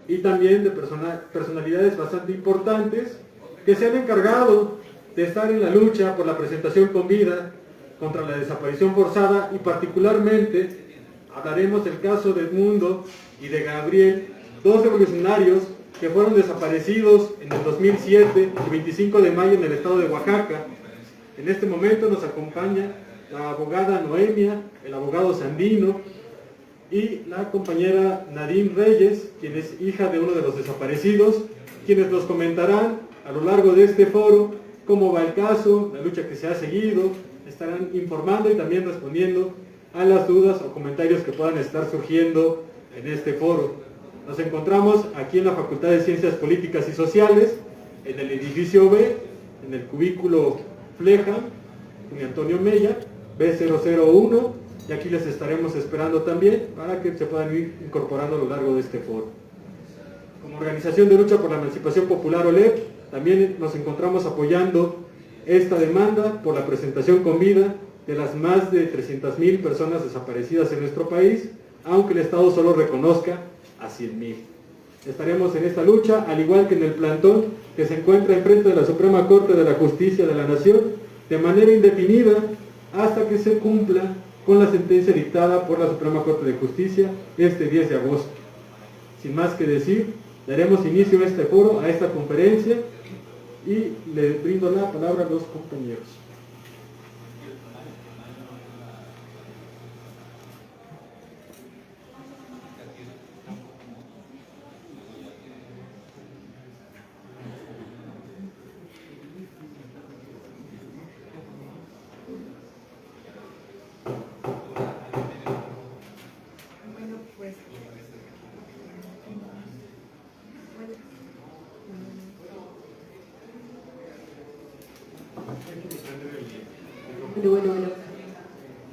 y también de personalidades bastante importantes que se han encargado de estar en la lucha por la presentación con vida contra la desaparición forzada, y particularmente hablaremos del caso de Edmundo y de Gabriel, dos revolucionarios que fueron desaparecidos en el 2007, el 25 de mayo en el estado de Oaxaca. En este momento nos acompaña la abogada Noemia, el abogado Sandino y la compañera Nadine Reyes, quien es hija de uno de los desaparecidos, quienes nos comentarán a lo largo de este foro cómo va el caso, la lucha que se ha seguido, estarán informando y también respondiendo a las dudas o comentarios que puedan estar surgiendo en este foro. Nos encontramos aquí en la Facultad de Ciencias Políticas y Sociales, en el edificio B, en el cubículo Fleja, con Antonio Mella, B001, y aquí les estaremos esperando también para que se puedan ir incorporando a lo largo de este foro. Como Organización de Lucha por la Emancipación Popular OLEP, también nos encontramos apoyando esta demanda por la presentación con vida de las más de 300,000 personas desaparecidas en nuestro país, aunque el Estado solo reconozca a 100,000. Estaremos en esta lucha, al igual que en el plantón que se encuentra enfrente de la Suprema Corte de la Justicia de la Nación, de manera indefinida hasta que se cumpla con la sentencia dictada por la Suprema Corte de Justicia este 10 de agosto. Sin más que decir, daremos inicio a este foro, a esta conferencia, y le brindo la palabra a los compañeros.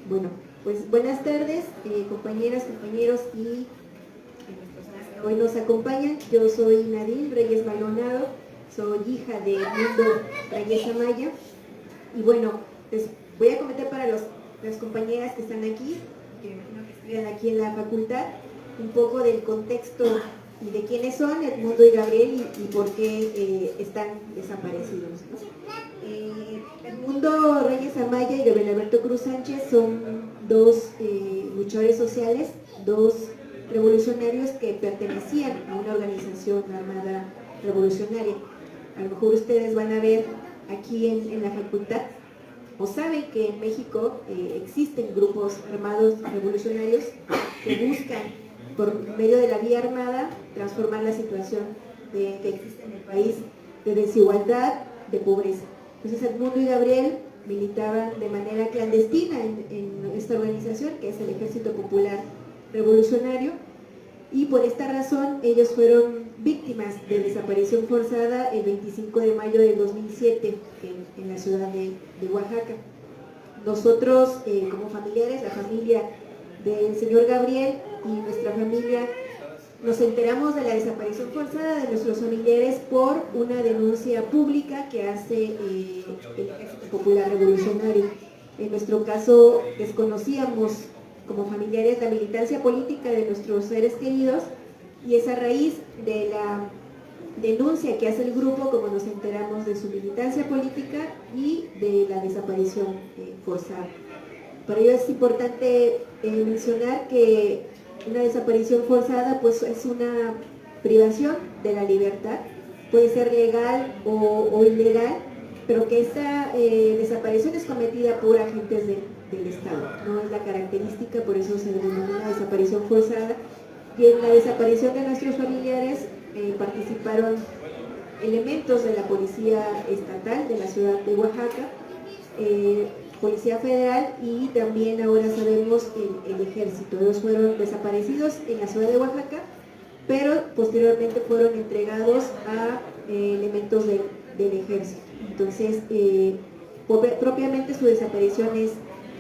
Bueno, pues buenas tardes, compañeras, compañeros y hoy nos acompañan. Yo soy Nadine Reyes Maldonado, soy hija de Edmundo Reyes Amaya, y bueno, les voy a comentar para las compañeras que están aquí, que imagino que estudian aquí en la facultad, un poco del contexto y de quiénes son Edmundo y Gabriel y por qué están desaparecidos, ¿no? Edmundo Reyes Amaya y Gabriel Alberto Cruz Sánchez son dos luchadores sociales, dos revolucionarios que pertenecían a una organización armada revolucionaria. A lo mejor ustedes van a ver aquí en la facultad, o saben que en México existen grupos armados revolucionarios que buscan, por medio de la vía armada, transformar la situación que existe en el país de desigualdad, de pobreza. Entonces Edmundo y Gabriel militaban de manera clandestina en esta organización, que es el Ejército Popular Revolucionario, y por esta razón ellos fueron víctimas de desaparición forzada el 25 de mayo del 2007 en la ciudad de Oaxaca. Nosotros, como familiares, la familia del señor Gabriel y nuestra familia, nos enteramos de la desaparición forzada de nuestros familiares por una denuncia pública que hace el Ejército Popular Revolucionario. En nuestro caso, desconocíamos como familiares la militancia política de nuestros seres queridos, y es a raíz de la denuncia que hace el grupo como nos enteramos de su militancia política y de la desaparición forzada. Para ello es importante mencionar que una desaparición forzada pues es una privación de la libertad, puede ser legal o ilegal, pero que esta desaparición es cometida por agentes del Estado, no es la característica, por eso se denomina desaparición forzada. Y en la desaparición de nuestros familiares participaron elementos de la Policía Estatal de la ciudad de Oaxaca, Policía Federal y también ahora sabemos el Ejército. Ellos fueron desaparecidos en la ciudad de Oaxaca, pero posteriormente fueron entregados a elementos del Ejército. Entonces, propiamente su desaparición es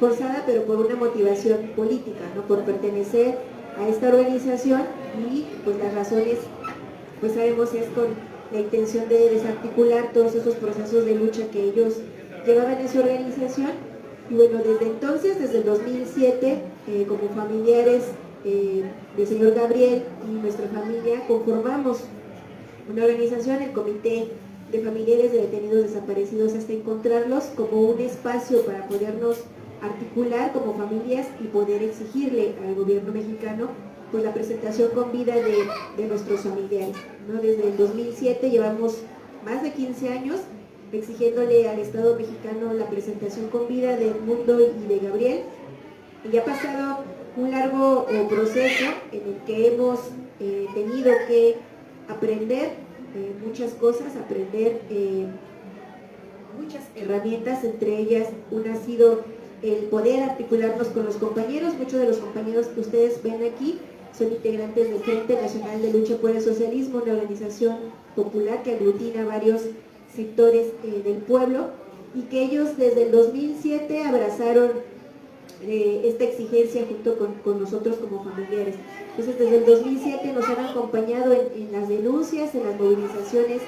forzada, pero por una motivación política, ¿no? Por pertenecer a esta organización, y pues las razones, pues sabemos, es con la intención de desarticular todos esos procesos de lucha que ellos llevaban en su organización. Y bueno, desde entonces, desde el 2007, como familiares del señor Gabriel y nuestra familia conformamos una organización, el Comité de Familiares de Detenidos Desaparecidos, hasta encontrarlos como un espacio para podernos articular como familias y poder exigirle al gobierno mexicano pues la presentación con vida de nuestros familiares, ¿no? Desde el 2007 llevamos más de 15 años exigiéndole al Estado mexicano la presentación con vida de Edmundo y de Gabriel, y ha pasado un largo proceso en el que hemos tenido que aprender muchas cosas, aprender muchas herramientas, entre ellas una ha sido el poder articularnos con los compañeros. Muchos de los compañeros que ustedes ven aquí son integrantes del Frente Nacional de Lucha por el Socialismo, una organización popular que aglutina varios sectores del pueblo, y que ellos desde el 2007 abrazaron esta exigencia junto con nosotros como familiares. Entonces desde el 2007 nos han acompañado en las denuncias, en las movilizaciones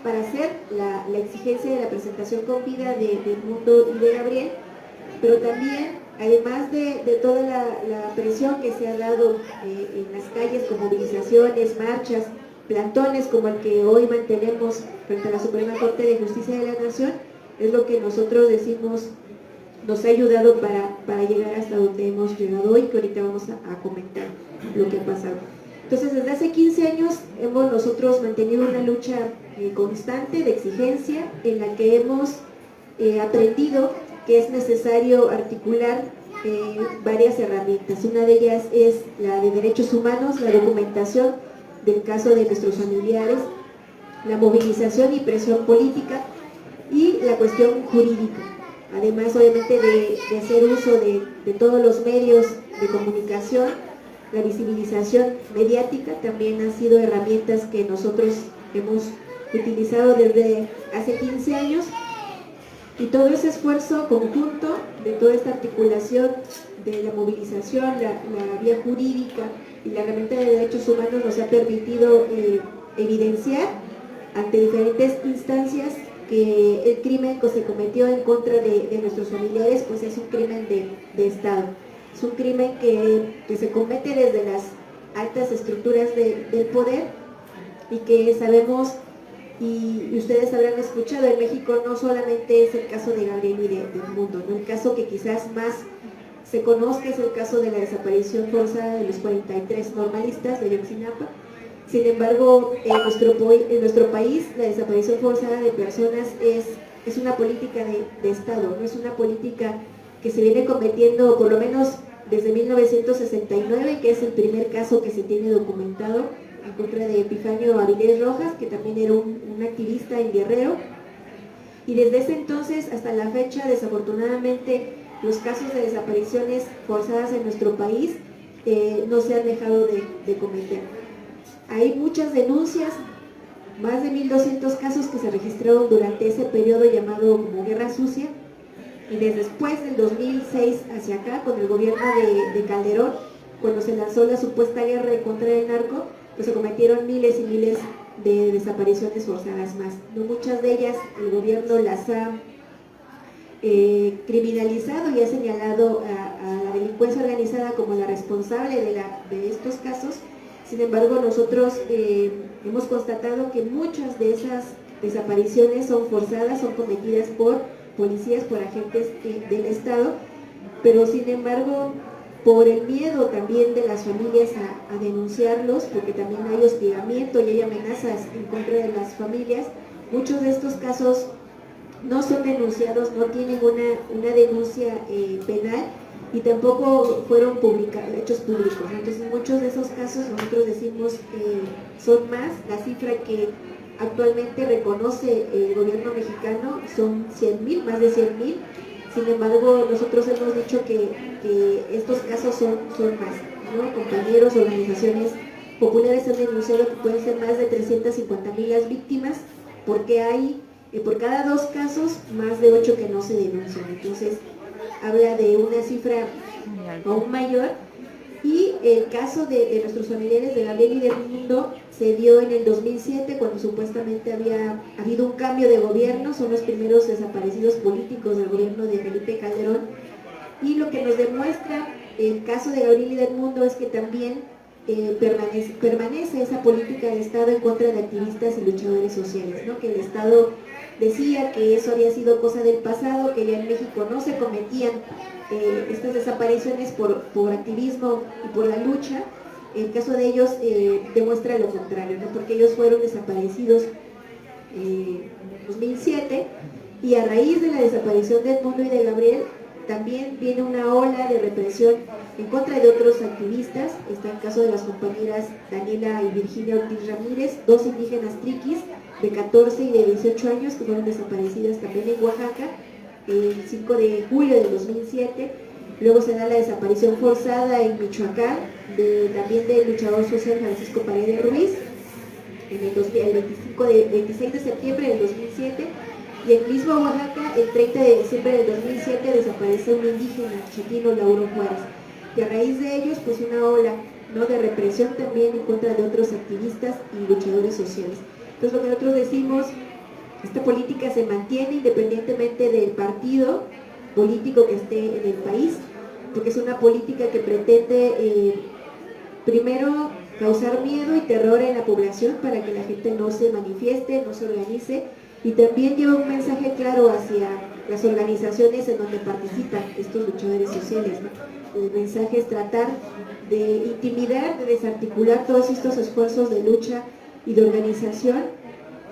para hacer la exigencia de la presentación con vida de Edmundo y de Gabriel, pero también, además de toda la presión que se ha dado en las calles con movilizaciones, marchas, plantones como el que hoy mantenemos frente a la Suprema Corte de Justicia de la Nación, es lo que nosotros decimos nos ha ayudado para llegar hasta donde hemos llegado hoy, que ahorita vamos a comentar lo que ha pasado. Entonces, desde hace 15 años hemos nosotros mantenido una lucha constante de exigencia, en la que hemos aprendido que es necesario articular varias herramientas. Una de ellas es la de derechos humanos, la documentación del caso de nuestros familiares, la movilización y presión política y la cuestión jurídica. Además, obviamente, de hacer uso de todos los medios de comunicación, la visibilización mediática también han sido herramientas que nosotros hemos utilizado desde hace 15 años, y todo ese esfuerzo conjunto de toda esta articulación de la movilización, la vía jurídica y la herramienta de derechos humanos nos ha permitido evidenciar ante diferentes instancias que el crimen que se cometió en contra de nuestros familiares pues es un crimen de Estado. Es un crimen que se comete desde las altas estructuras del poder, y que sabemos, y ustedes habrán escuchado, en México no solamente es el caso de Gabriel y de Edmundo, ¿no? El caso que quizás más se conozca es el caso de la desaparición forzada de los 43 normalistas de Ayotzinapa. Sin embargo, en nuestro país la desaparición forzada de personas es una política de Estado, no es una política que se viene cometiendo por lo menos desde 1969, que es el primer caso que se tiene documentado en contra de Epifanio Avilés Rojas, que también era un activista en Guerrero, y desde ese entonces hasta la fecha, desafortunadamente, los casos de desapariciones forzadas en nuestro país no se han dejado de cometer. Hay muchas denuncias, más de 1.200 casos que se registraron durante ese periodo llamado como Guerra Sucia, y después del 2006 hacia acá, con el gobierno de Calderón, cuando se lanzó la supuesta guerra contra el narco, pues se cometieron miles y miles de desapariciones forzadas más. No, muchas de ellas el gobierno las ha criminalizado y ha señalado a la delincuencia organizada como la responsable de estos casos. Sin embargo, nosotros hemos constatado que muchas de esas desapariciones son forzadas, son cometidas por policías, por agentes del Estado, pero sin embargo, por el miedo también de las familias a denunciarlos, porque también hay hostigamiento y hay amenazas en contra de las familias, muchos de estos casos no son denunciados, no tienen una denuncia penal, y tampoco fueron hechos públicos. Entonces, en muchos de esos casos nosotros decimos son más. La cifra que actualmente reconoce el gobierno mexicano son 100,000, más de 100,000. Sin embargo, nosotros hemos dicho que estos casos son más, ¿no? Compañeros, organizaciones populares han denunciado que pueden ser más de 350,000 las víctimas, porque hay por cada 2 casos más de 8 que no se denuncian. Entonces, habla de una cifra aún mayor. Y el caso de nuestros familiares de Gabriel y de Edmundo se dio en el 2007, cuando supuestamente había habido un cambio de gobierno. Son los primeros desaparecidos políticos del gobierno de Felipe Calderón, y lo que nos demuestra el caso de Gabriel y del Mundo es que también permanece esa política de Estado en contra de activistas y luchadores sociales, ¿no? Que el Estado decía que eso había sido cosa del pasado, que ya en México no se cometían estas desapariciones por activismo y por la lucha. El caso de ellos demuestra lo contrario, ¿no? Porque ellos fueron desaparecidos en 2007 y a raíz de la desaparición de Edmundo y de Gabriel también viene una ola de represión en contra de otros activistas. Está el caso de las compañeras Daniela y Virginia Ortiz Ramírez, dos indígenas triquis de 14 y de 18 años que fueron desaparecidas también en Oaxaca el 5 de julio de 2007. Luego se da la desaparición forzada en Michoacán también del luchador social Francisco Paredes Ruiz el 26 de septiembre del 2007. Y en mismo Oaxaca, el 30 de diciembre del 2007, desaparece un indígena, Chetino Lauro Juárez. Y a raíz de ellos, pues una ola, ¿no?, de represión también en contra de otros activistas y luchadores sociales. Entonces lo que nosotros decimos, esta política se mantiene independientemente del partido político que esté en el país, porque es una política que pretende primero causar miedo y terror en la población para que la gente no se manifieste, no se organice, y también lleva un mensaje claro hacia las organizaciones en donde participan estos luchadores sociales, ¿no? El mensaje es tratar de intimidar, de desarticular todos estos esfuerzos de lucha y de organización,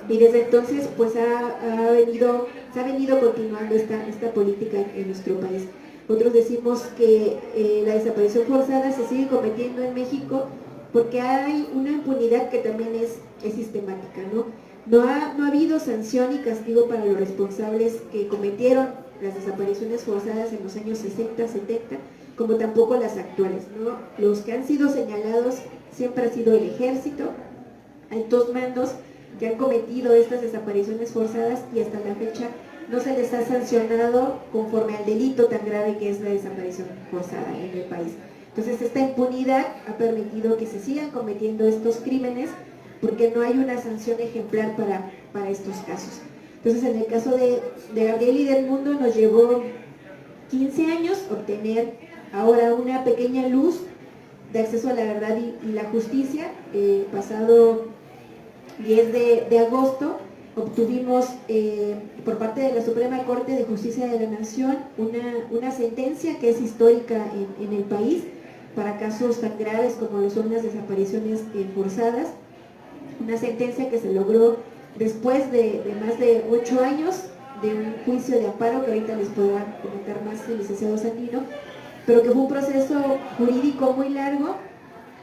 y desde entonces pues se ha venido continuando esta política en nuestro país. Nosotros decimos que la desaparición forzada se sigue cometiendo en México porque hay una impunidad que también es sistemática, ¿no? No ha habido sanción y castigo para los responsables que cometieron las desapariciones forzadas en los años 60, 70, como tampoco las actuales, ¿no? Los que han sido señalados siempre ha sido el ejército, altos mandos que han cometido estas desapariciones forzadas, y hasta la fecha no se les ha sancionado conforme al delito tan grave que es la desaparición forzada en el país. Entonces esta impunidad ha permitido que se sigan cometiendo estos crímenes porque no hay una sanción ejemplar para estos casos. Entonces en el caso de Gabriel y del Mundo nos llevó 15 años obtener ahora una pequeña luz de acceso a la verdad y la justicia. Pasado 10 de agosto obtuvimos por parte de la Suprema Corte de Justicia de la Nación una sentencia que es histórica en el país para casos tan graves como lo son las desapariciones forzadas. Una sentencia que se logró después de más de 8 años de un juicio de amparo, que ahorita les podrá comentar más el licenciado Sandino, pero que fue un proceso jurídico muy largo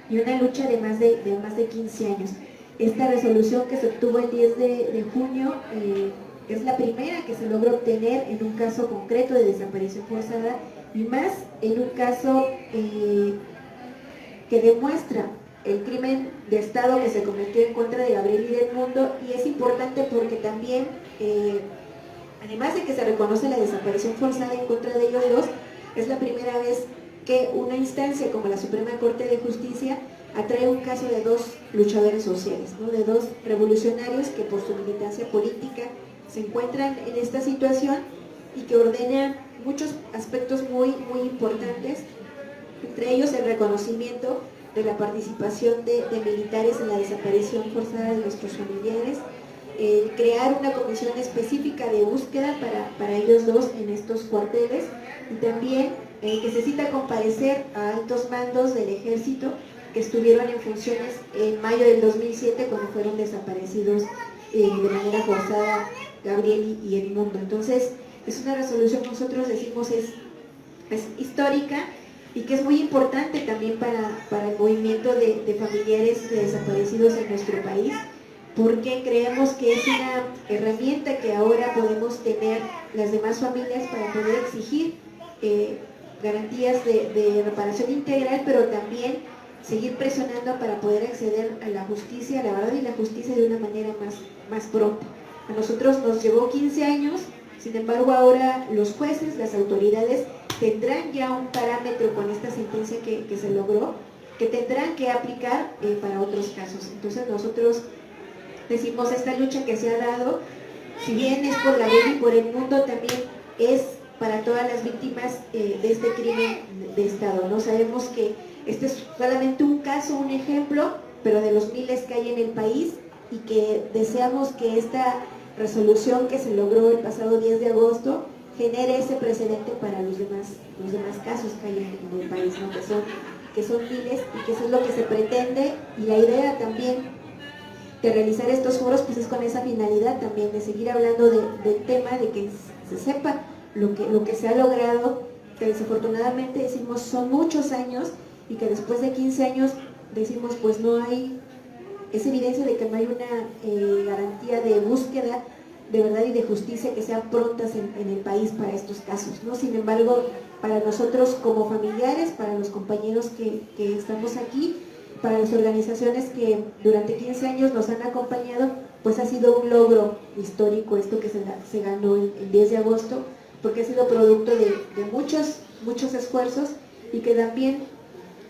y una lucha de más de 15 años. Esta resolución que se obtuvo el 10 de junio es la primera que se logra obtener en un caso concreto de desaparición forzada, y más en un caso que demuestra el crimen de Estado que se cometió en contra de Gabriel y del Mundo. Y es importante porque también, además de que se reconoce la desaparición forzada en contra de ellos dos, es la primera vez que una instancia como la Suprema Corte de Justicia atrae un caso de dos luchadores sociales, ¿no?, de dos revolucionarios que por su militancia política se encuentran en esta situación y que ordenan muchos aspectos muy importantes, entre ellos el reconocimiento de la participación de militares en la desaparición forzada de nuestros familiares, crear una comisión específica de búsqueda para ellos dos en estos cuarteles, y también que se cita comparecer a altos mandos del ejército que estuvieron en funciones en mayo del 2007 cuando fueron desaparecidos de manera forzada Gabriel y Edmundo. Entonces es una resolución que nosotros decimos es histórica y que es muy importante también para el movimiento de familiares de desaparecidos en nuestro país, porque creemos que es una herramienta que ahora podemos tener las demás familias para poder exigir garantías de reparación integral, pero también seguir presionando para poder acceder a la justicia, a la verdad y la justicia de una manera más pronta. A nosotros nos llevó 15 años, sin embargo ahora los jueces, las autoridades tendrán ya un parámetro con esta sentencia que se logró, que tendrán que aplicar para otros casos. Entonces nosotros decimos, esta lucha que se ha dado, si bien es por Gabriel y por el mundo, también es para todas las víctimas de este crimen de Estado, ¿no? Sabemos que este es solamente un caso, un ejemplo, pero de los miles que hay en el país, y que deseamos que esta resolución que se logró el pasado 10 de agosto genere ese precedente para los demás casos que hay en el país, ¿no? que son miles, y que eso es lo que se pretende, y la idea también de realizar estos foros pues es con esa finalidad también de seguir hablando del tema, de que se sepa lo que se ha logrado, que desafortunadamente decimos son muchos años, y que después de 15 años decimos pues no hay, es evidencia de que no hay una garantía de búsqueda de verdad y de justicia que sean prontas en el país para estos casos, ¿no? Sin embargo, para nosotros como familiares, para los compañeros que estamos aquí, para las organizaciones que durante 15 años nos han acompañado, pues ha sido un logro histórico esto que se ganó el 10 de agosto, porque ha sido producto de muchos esfuerzos, y que también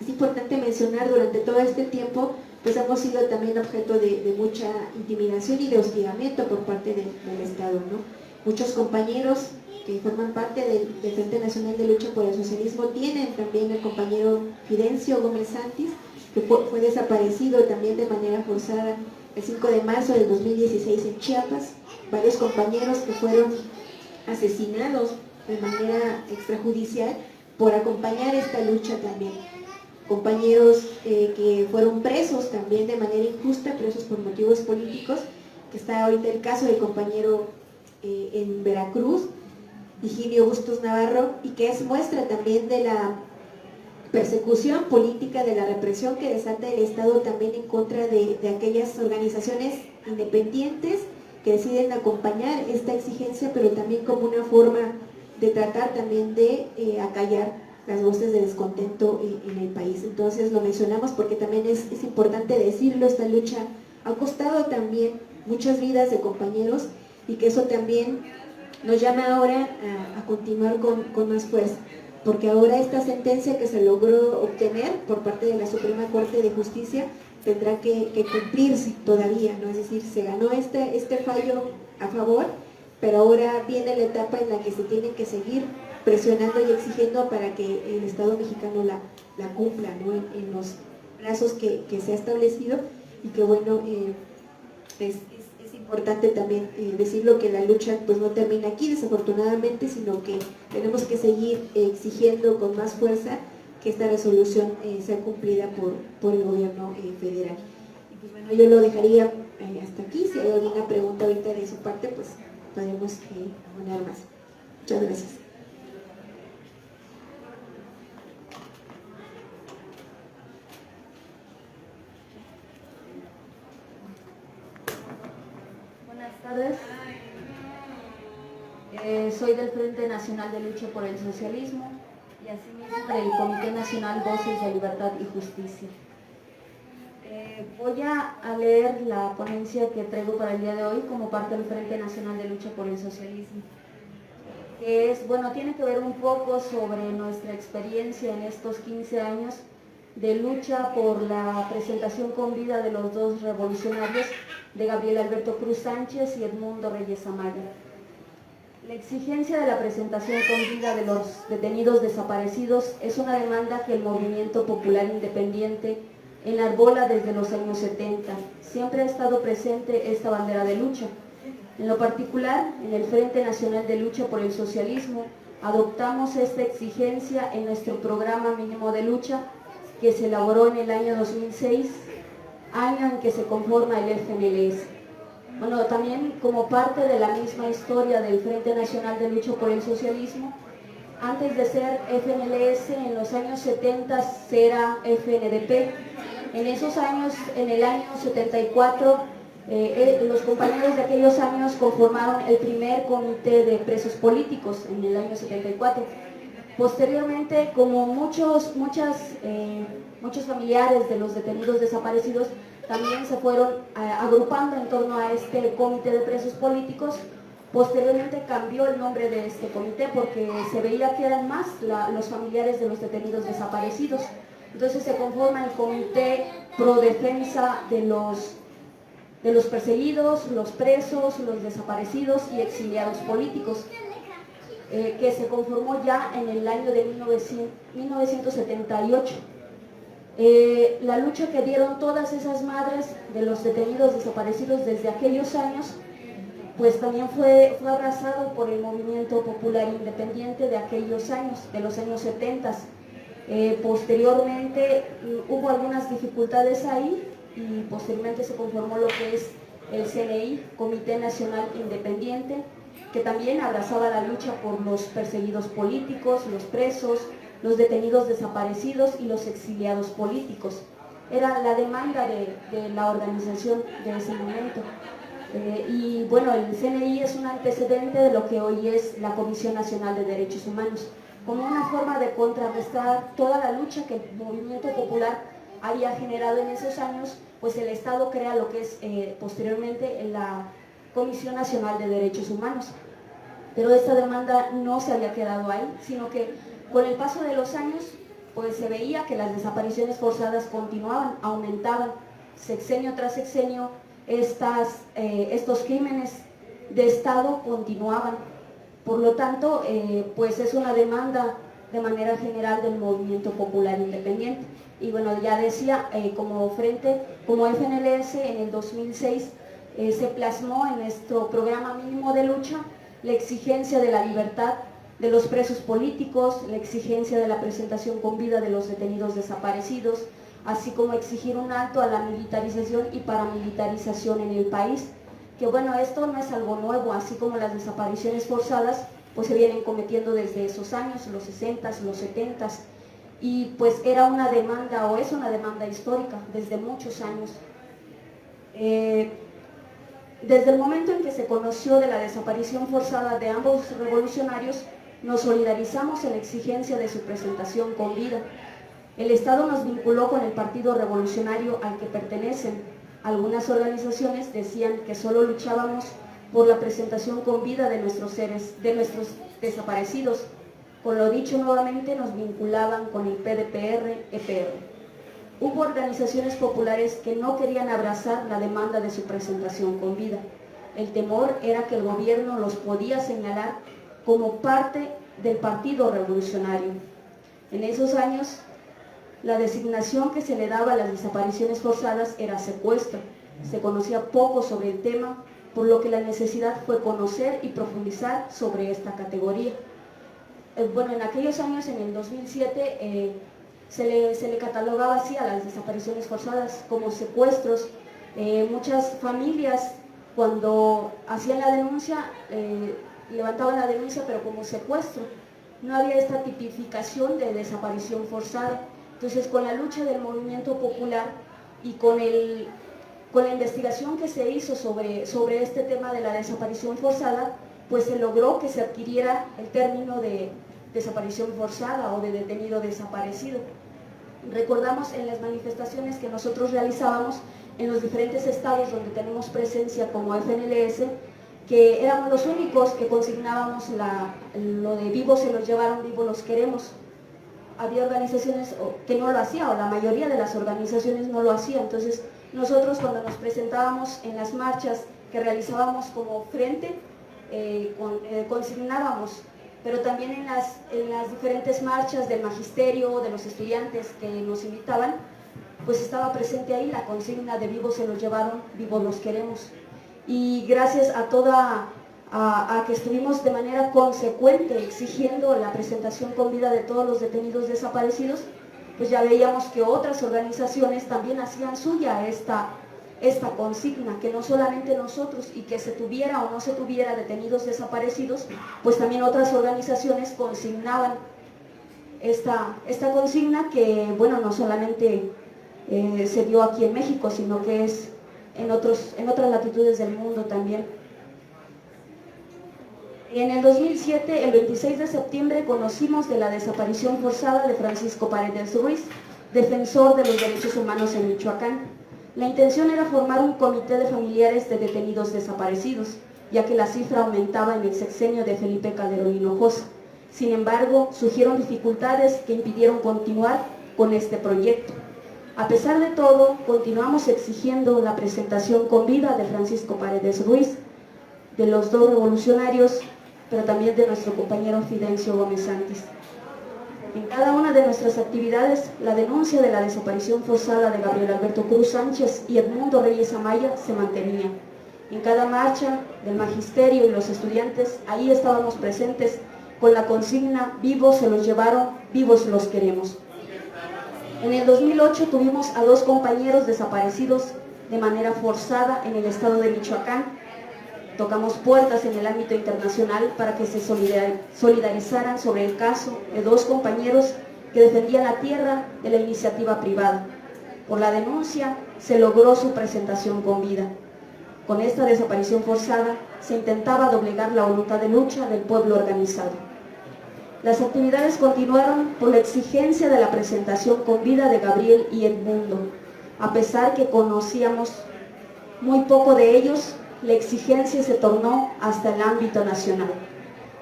es importante mencionar durante todo este tiempo pues hemos sido también objeto de mucha intimidación y de hostigamiento por parte del Estado, ¿no? Muchos compañeros que forman parte del Frente Nacional de Lucha por el Socialismo tienen también el compañero Fidencio Gómez Santis, que fue desaparecido también de manera forzada el 5 de marzo del 2016 en Chiapas, varios compañeros que fueron asesinados de manera extrajudicial por acompañar esta lucha también, compañeros que fueron presos también de manera injusta, presos por motivos políticos, que está ahorita el caso del compañero en Veracruz, Higinio Bustos Navarro, y que es muestra también de la persecución política, de la represión que desata el Estado también en contra de aquellas organizaciones independientes que deciden acompañar esta exigencia, pero también como una forma de tratar también de acallar las voces de descontento en el país. Entonces lo mencionamos porque también es importante decirlo, esta lucha ha costado también muchas vidas de compañeros, y que eso también nos llama ahora a continuar con más fuerza, porque ahora esta sentencia que se logró obtener por parte de la Suprema Corte de Justicia tendrá que cumplirse todavía, ¿no? Es decir, se ganó este fallo a favor, pero ahora viene la etapa en la que se tiene que seguir presionando y exigiendo para que el Estado mexicano la cumpla, ¿no? en los plazos que se ha establecido, y que bueno, es importante también decirlo, que la lucha pues no termina aquí desafortunadamente, sino que tenemos que seguir exigiendo con más fuerza que esta resolución sea cumplida por el gobierno federal. Y pues bueno, yo lo dejaría hasta aquí. Si hay alguna pregunta ahorita de su parte, pues podemos abonar más. Muchas gracias. Buenas tardes. Soy del Frente Nacional de Lucha por el Socialismo y asimismo del Comité Nacional Voces de Libertad y Justicia. Voy a leer la ponencia que traigo para el día de hoy como parte del Frente Nacional de Lucha por el Socialismo. Que es, bueno, tiene que ver un poco sobre nuestra experiencia en estos 15 años de lucha por la presentación con vida de los dos revolucionarios, de Gabriel Alberto Cruz Sánchez y Edmundo Reyes Amaya. La exigencia de la presentación con vida de los detenidos desaparecidos es una demanda que el Movimiento Popular Independiente enarbola desde los años 70. Siempre ha estado presente esta bandera de lucha. En lo particular, en el Frente Nacional de Lucha por el Socialismo, adoptamos esta exigencia en nuestro programa mínimo de lucha, que se elaboró en el año 2006, año en que se conforma el FNLS. Bueno, también como parte de la misma historia del Frente Nacional de Lucha por el Socialismo, antes de ser FNLS, en los años 70 era FNDP. En esos años, en el año 74, los compañeros de aquellos años conformaron el primer comité de presos políticos en el año 74. Posteriormente, como muchos familiares de los detenidos desaparecidos también se fueron agrupando en torno a este comité de presos políticos, posteriormente cambió el nombre de este comité porque se veía que eran más los familiares de los detenidos desaparecidos. Entonces se conforma el Comité Pro Defensa de los perseguidos, los presos, los desaparecidos y exiliados políticos. que se conformó ya en el año de 1978. La lucha que dieron todas esas madres de los detenidos desaparecidos desde aquellos años, pues también fue abrazado por el movimiento popular independiente de aquellos años, de los años 70. Posteriormente hubo algunas dificultades ahí y posteriormente se conformó lo que es el CNI, Comité Nacional Independiente, que también abrazaba la lucha por los perseguidos políticos, los presos, los detenidos desaparecidos y los exiliados políticos. Era la demanda de la organización de ese momento. Y bueno, el CNI es un antecedente de lo que hoy es la Comisión Nacional de Derechos Humanos, como una forma de contrarrestar toda la lucha que el movimiento popular había generado en esos años, pues el Estado crea lo que es posteriormente la Comisión Nacional de Derechos Humanos. Pero esta demanda no se había quedado ahí, sino que con el paso de los años pues se veía que las desapariciones forzadas continuaban, aumentaban, sexenio tras sexenio, estos crímenes de Estado continuaban. Por lo tanto, pues es una demanda de manera general del movimiento popular independiente. Y bueno, ya decía, como FNLS en el 2006 se plasmó en nuestro programa mínimo de lucha la exigencia de la libertad de los presos políticos, la exigencia de la presentación con vida de los detenidos desaparecidos, así como exigir un alto a la militarización y paramilitarización en el país. Que bueno, esto no es algo nuevo, así como las desapariciones forzadas pues se vienen cometiendo desde esos años, los 60s, los 70s, y pues era una demanda, o es una demanda histórica desde muchos años. Desde el momento en que se conoció de la desaparición forzada de ambos revolucionarios, nos solidarizamos en la exigencia de su presentación con vida. El Estado nos vinculó con el Partido Revolucionario al que pertenecen. Algunas organizaciones decían que solo luchábamos por la presentación con vida de nuestros desaparecidos. Con lo dicho nuevamente nos vinculaban con el PDPR-EPR. Hubo organizaciones populares que no querían abrazar la demanda de su presentación con vida. El temor era que el gobierno los podía señalar como parte del Partido Revolucionario. En esos años, la designación que se le daba a las desapariciones forzadas era secuestro. Se conocía poco sobre el tema, por lo que la necesidad fue conocer y profundizar sobre esta categoría. Bueno, en aquellos años, en el 2007, se le catalogaba así a las desapariciones forzadas como secuestros. Muchas familias, cuando hacían la denuncia, levantaban la denuncia, pero como secuestro. No había esta tipificación de desaparición forzada. Entonces, con la lucha del movimiento popular y con la investigación que se hizo sobre este tema de la desaparición forzada, pues se logró que se adquiriera el término de desaparición forzada o de detenido desaparecido. Recordamos en las manifestaciones que nosotros realizábamos en los diferentes estados donde tenemos presencia como FNLS, que éramos los únicos que consignábamos lo de vivos se los llevaron, vivos los queremos. Había organizaciones que no lo hacían, o la mayoría de las organizaciones no lo hacían. Entonces nosotros, cuando nos presentábamos en las marchas que realizábamos como frente, consignábamos, pero también en las diferentes marchas del magisterio, de los estudiantes que nos invitaban, pues estaba presente ahí la consigna de vivos se los llevaron, vivos los queremos. Y gracias a que estuvimos de manera consecuente exigiendo la presentación con vida de todos los detenidos desaparecidos, pues ya veíamos que otras organizaciones también hacían suya esta consigna, que no solamente nosotros, y que se tuviera o no se tuviera detenidos desaparecidos, pues también otras organizaciones consignaban esta consigna que, bueno, no solamente se dio aquí en México, sino que es en otras latitudes del mundo también. En el 2007, el 26 de septiembre, conocimos de la desaparición forzada de Francisco Paredes Ruiz, defensor de los derechos humanos en Michoacán. La intención era formar un comité de familiares de detenidos desaparecidos, ya que la cifra aumentaba en el sexenio de Felipe Calderón Hinojosa. Sin embargo, surgieron dificultades que impidieron continuar con este proyecto. A pesar de todo, continuamos exigiendo la presentación con vida de Francisco Paredes Ruiz, de los dos revolucionarios pero también de nuestro compañero Fidencio Gómez Santis. En cada una de nuestras actividades, la denuncia de la desaparición forzada de Gabriel Alberto Cruz Sánchez y Edmundo Reyes Amaya se mantenía. En cada marcha del magisterio y los estudiantes, ahí estábamos presentes con la consigna "Vivos se los llevaron, vivos los queremos". En el 2008 tuvimos a 2 compañeros desaparecidos de manera forzada en el estado de Michoacán. Tocamos puertas en el ámbito internacional para que se solidarizaran sobre el caso de 2 compañeros que defendían la tierra de la iniciativa privada. Por la denuncia se logró su presentación con vida. Con esta desaparición forzada se intentaba doblegar la voluntad de lucha del pueblo organizado. Las actividades continuaron por la exigencia de la presentación con vida de Gabriel y Edmundo. A pesar que conocíamos muy poco de ellos, la exigencia se tornó hasta el ámbito nacional.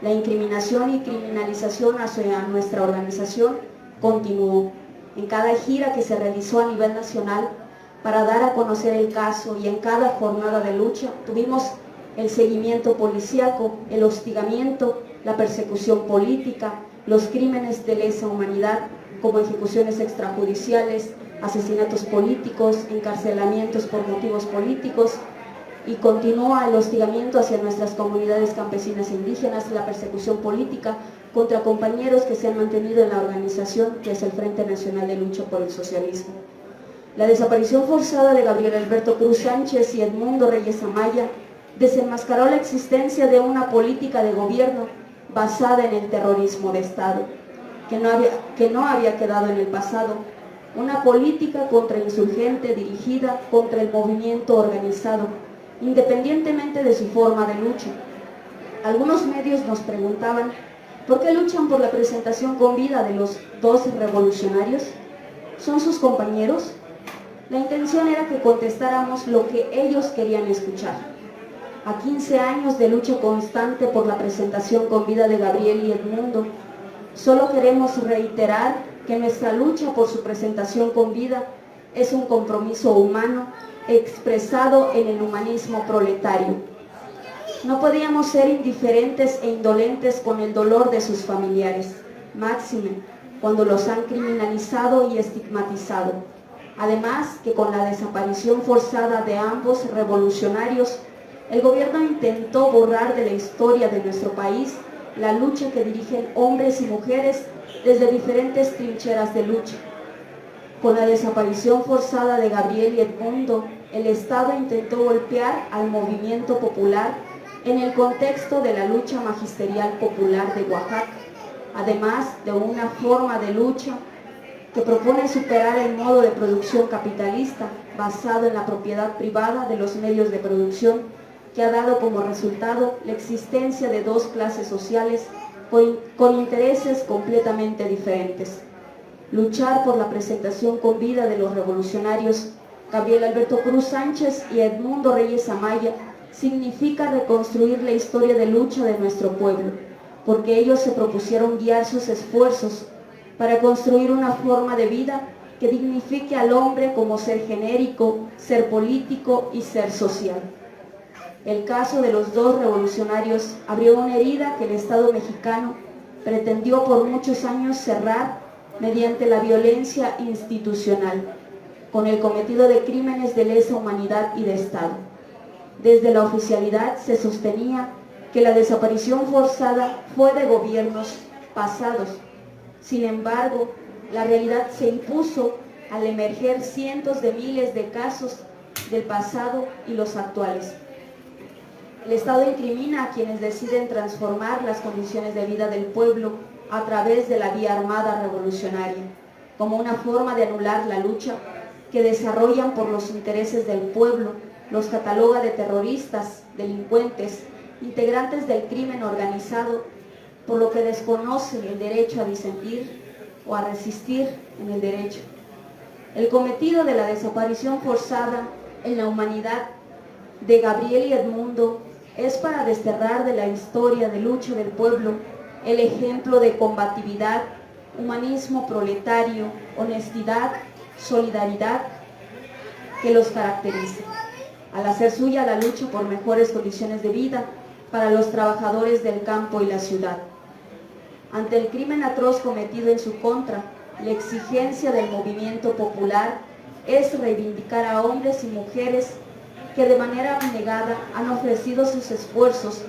La incriminación y criminalización hacia nuestra organización continuó. En cada gira que se realizó a nivel nacional para dar a conocer el caso y en cada jornada de lucha tuvimos el seguimiento policíaco, el hostigamiento, la persecución política, los crímenes de lesa humanidad como ejecuciones extrajudiciales, asesinatos políticos, encarcelamientos por motivos políticos, y continúa el hostigamiento hacia nuestras comunidades campesinas e indígenas, la persecución política contra compañeros que se han mantenido en la organización que es el Frente Nacional de Lucha por el Socialismo. La desaparición forzada de Gabriel Alberto Cruz Sánchez y Edmundo Reyes Amaya desenmascaró la existencia de una política de gobierno basada en el terrorismo de Estado, que no había quedado en el pasado, una política contrainsurgente dirigida contra el movimiento organizado, independientemente de su forma de lucha. Algunos medios nos preguntaban, ¿por qué luchan por la presentación con vida de los 2 revolucionarios? ¿Son sus compañeros? La intención era que contestáramos lo que ellos querían escuchar. A 15 años de lucha constante por la presentación con vida de Gabriel y Edmundo, solo queremos reiterar que nuestra lucha por su presentación con vida es un compromiso humano expresado en el humanismo proletario. No podíamos ser indiferentes e indolentes con el dolor de sus familiares, máxime cuando los han criminalizado y estigmatizado. Además que con la desaparición forzada de ambos revolucionarios, el gobierno intentó borrar de la historia de nuestro país la lucha que dirigen hombres y mujeres desde diferentes trincheras de lucha. Con la desaparición forzada de Gabriel y Edmundo, el Estado intentó golpear al movimiento popular en el contexto de la lucha magisterial popular de Oaxaca, además de una forma de lucha que propone superar el modo de producción capitalista basado en la propiedad privada de los medios de producción, que ha dado como resultado la existencia de 2 clases sociales con intereses completamente diferentes. Luchar por la presentación con vida de los revolucionarios Gabriel Alberto Cruz Sánchez y Edmundo Reyes Amaya significa reconstruir la historia de lucha de nuestro pueblo, porque ellos se propusieron guiar sus esfuerzos para construir una forma de vida que dignifique al hombre como ser genérico, ser político y ser social. El caso de los 2 revolucionarios abrió una herida que el Estado mexicano pretendió por muchos años cerrar mediante la violencia institucional, con el cometido de crímenes de lesa humanidad y de Estado. Desde la oficialidad se sostenía que la desaparición forzada fue de gobiernos pasados. Sin embargo, la realidad se impuso al emerger cientos de miles de casos del pasado y los actuales. El Estado incrimina a quienes deciden transformar las condiciones de vida del pueblo a través de la vía armada revolucionaria, como una forma de anular la lucha que desarrollan por los intereses del pueblo, los cataloga de terroristas, delincuentes, integrantes del crimen organizado, por lo que desconocen el derecho a disentir o a resistir en el derecho. El cometido de la desaparición forzada en la humanidad de Gabriel y Edmundo es para desterrar de la historia de lucha del pueblo el ejemplo de combatividad, humanismo proletario, honestidad, solidaridad que los caracteriza. Al hacer suya la lucha por mejores condiciones de vida, para los trabajadores del campo y la ciudad. Ante el crimen atroz cometido en su contra, la exigencia del movimiento popular es reivindicar a hombres y mujeres que de manera abnegada han ofrecido sus esfuerzos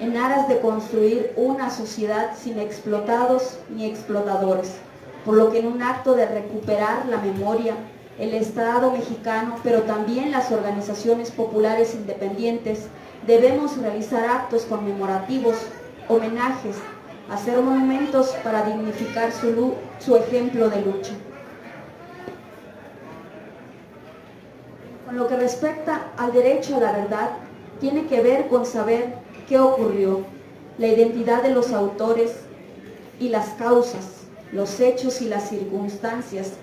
en aras de construir una sociedad sin explotados ni explotadores, por lo que en un acto de recuperar la memoria, el Estado mexicano, pero también las organizaciones populares independientes, debemos realizar actos conmemorativos, homenajes, hacer monumentos para dignificar su ejemplo de lucha. Con lo que respecta al derecho a la verdad, tiene que ver con saber qué ocurrió, la identidad de los autores y las causas, los hechos y las circunstancias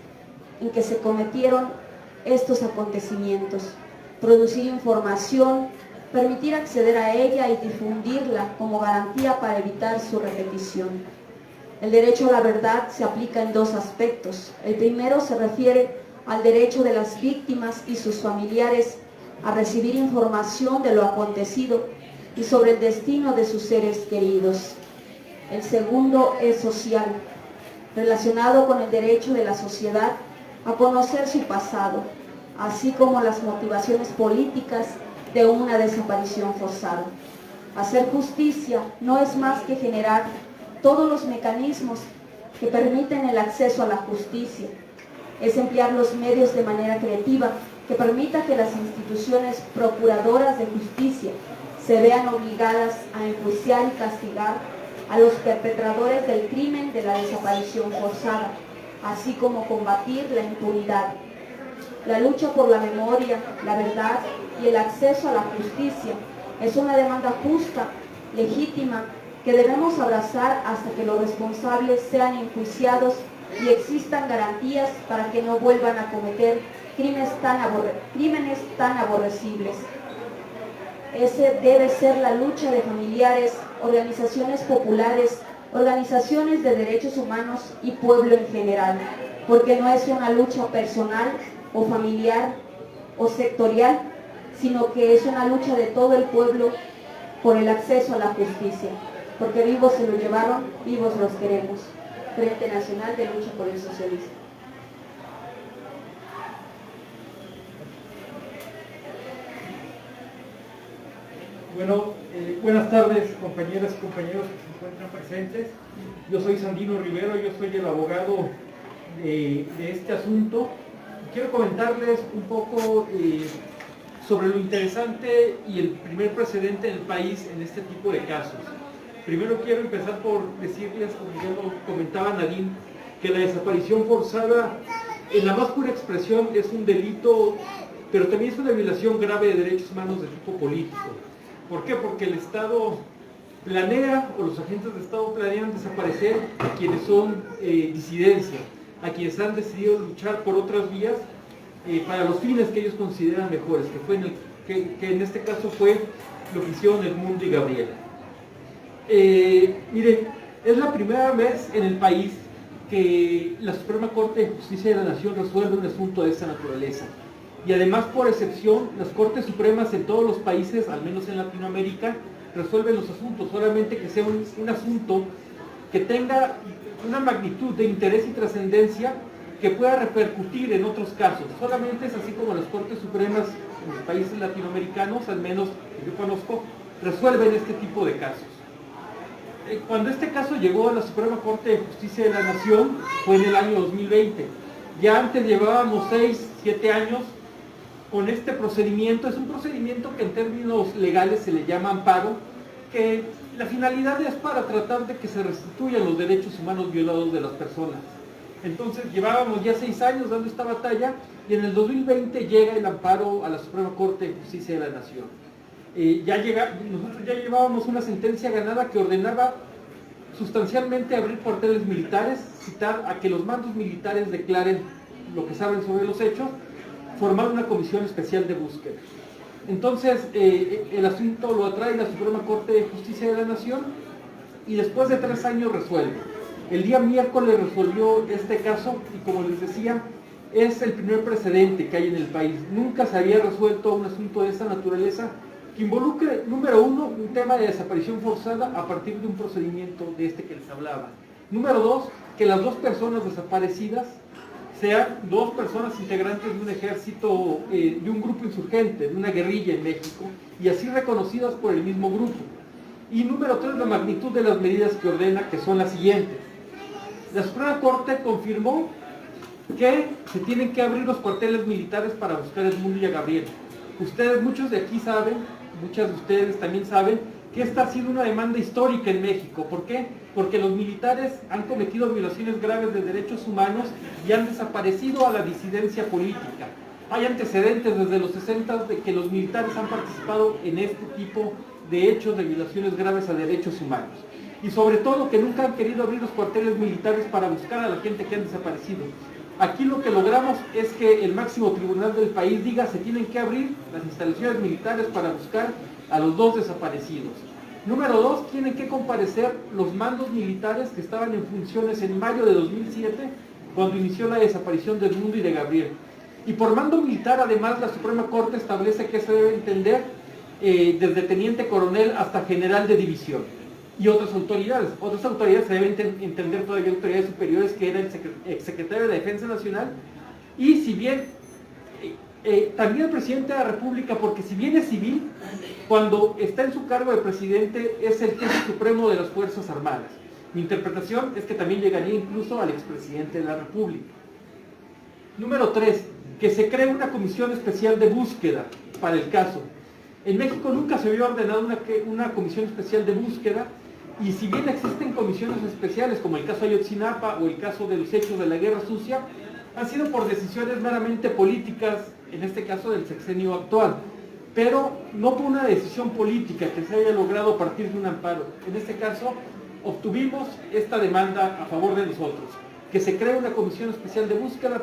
en que se cometieron estos acontecimientos, producir información, permitir acceder a ella y difundirla como garantía para evitar su repetición. El derecho a la verdad se aplica en dos aspectos. El primero se refiere al derecho de las víctimas y sus familiares a recibir información de lo acontecido y sobre el destino de sus seres queridos. El segundo es social, relacionado con el derecho de la sociedad a conocer su pasado, así como las motivaciones políticas de una desaparición forzada. Hacer justicia no es más que generar todos los mecanismos que permiten el acceso a la justicia. Es emplear los medios de manera creativa que permita que las instituciones procuradoras de justicia se vean obligadas a enjuiciar y castigar a los perpetradores del crimen de la desaparición forzada, así como combatir la impunidad. La lucha por la memoria, la verdad y el acceso a la justicia es una demanda justa, legítima, que debemos abrazar hasta que los responsables sean enjuiciados y existan garantías para que no vuelvan a cometer crímenes tan aborrecibles. Ese debe ser la lucha de familiares, organizaciones populares, organizaciones de derechos humanos y pueblo en general, porque no es una lucha personal o familiar o sectorial, sino que es una lucha de todo el pueblo por el acceso a la justicia, porque vivos se lo llevaron, vivos los queremos. Frente Nacional de Lucha por el Socialismo. Bueno, buenas tardes, compañeras y compañeros que se encuentran presentes. Yo soy Sandino Rivero, yo soy el abogado de este asunto. Quiero comentarles un poco sobre lo interesante y el primer precedente en el país en este tipo de casos. Primero quiero empezar por decirles, como ya lo comentaba Nadine, que la desaparición forzada, en la más pura expresión, es un delito, pero también es una violación grave de derechos humanos de tipo político. ¿Por qué? Porque el Estado planea, o los agentes del Estado planean desaparecer a quienes son disidencia, a quienes han decidido luchar por otras vías para los fines que ellos consideran mejores, que en este caso fue lo que hicieron Edmundo y Gabriela. Miren, es la primera vez en el país que la Suprema Corte de Justicia de la Nación resuelve un asunto de esta naturaleza. Y además, por excepción, las Cortes Supremas en todos los países, al menos en Latinoamérica, resuelven los asuntos, solamente que sea un asunto que tenga una magnitud de interés y trascendencia que pueda repercutir en otros casos. Solamente es así como las Cortes Supremas en los países latinoamericanos, al menos que yo conozco, resuelven este tipo de casos. Cuando este caso llegó a la Suprema Corte de Justicia de la Nación fue en el año 2020. Ya antes llevábamos 6, 7 años con este procedimiento. Es un procedimiento que en términos legales se le llama amparo, que la finalidad es para tratar de que se restituyan los derechos humanos violados de las personas. Entonces llevábamos ya 6 años dando esta batalla y en el 2020 llega el amparo a la Suprema Corte de Justicia de la Nación. Nosotros ya llevábamos una sentencia ganada que ordenaba sustancialmente abrir cuarteles militares, citar a que los mandos militares declaren lo que saben sobre los hechos, formar una comisión especial de búsqueda. Entonces el asunto lo atrae la Suprema Corte de Justicia de la Nación y después de 3 años resuelve. El día miércoles resolvió este caso y, como les decía, es el primer precedente que hay en el país. Nunca se había resuelto un asunto de esta naturaleza que involucre, número uno, un tema de desaparición forzada a partir de un procedimiento de este que les hablaba. Número dos, que las dos personas desaparecidas sean dos personas integrantes de un ejército, de un grupo insurgente, de una guerrilla en México, y así reconocidas por el mismo grupo. Y número tres, la magnitud de las medidas que ordena, que son las siguientes. La Suprema Corte confirmó que se tienen que abrir los cuarteles militares para buscar a Edmundo y a Gabriel. Ustedes, muchos de aquí saben, muchas de ustedes también saben, que esta ha sido una demanda histórica en México. ¿Por qué? Porque los militares han cometido violaciones graves de derechos humanos y han desaparecido a la disidencia política. Hay antecedentes desde los 60 de que los militares han participado en este tipo de hechos de violaciones graves a derechos humanos. Y sobre todo que nunca han querido abrir los cuarteles militares para buscar a la gente que han desaparecido. Aquí lo que logramos es que el máximo tribunal del país diga se tienen que abrir las instalaciones militares para buscar a los dos desaparecidos. Número dos, tienen que comparecer los mandos militares que estaban en funciones en mayo de 2007, cuando inició la desaparición de Edmundo y de Gabriel. Y por mando militar, además, la Suprema Corte establece que se debe entender desde teniente coronel hasta general de división. Y otras autoridades. Otras autoridades se deben entender todavía autoridades superiores, que era el exsecretario de Defensa Nacional. Y si bien, también el presidente de la República, porque si bien es civil, cuando está en su cargo de presidente es el jefe supremo de las Fuerzas Armadas. Mi interpretación es que también llegaría incluso al expresidente de la República. Número 3, que se cree una comisión especial de búsqueda para el caso. En México nunca se había ordenado una comisión especial de búsqueda, y si bien existen comisiones especiales, como el caso Ayotzinapa o el caso de los hechos de la Guerra Sucia, han sido por decisiones meramente políticas, en este caso del sexenio actual, pero no por una decisión política que se haya logrado a partir de un amparo. En este caso, obtuvimos esta demanda a favor de nosotros, que se cree una comisión especial de búsqueda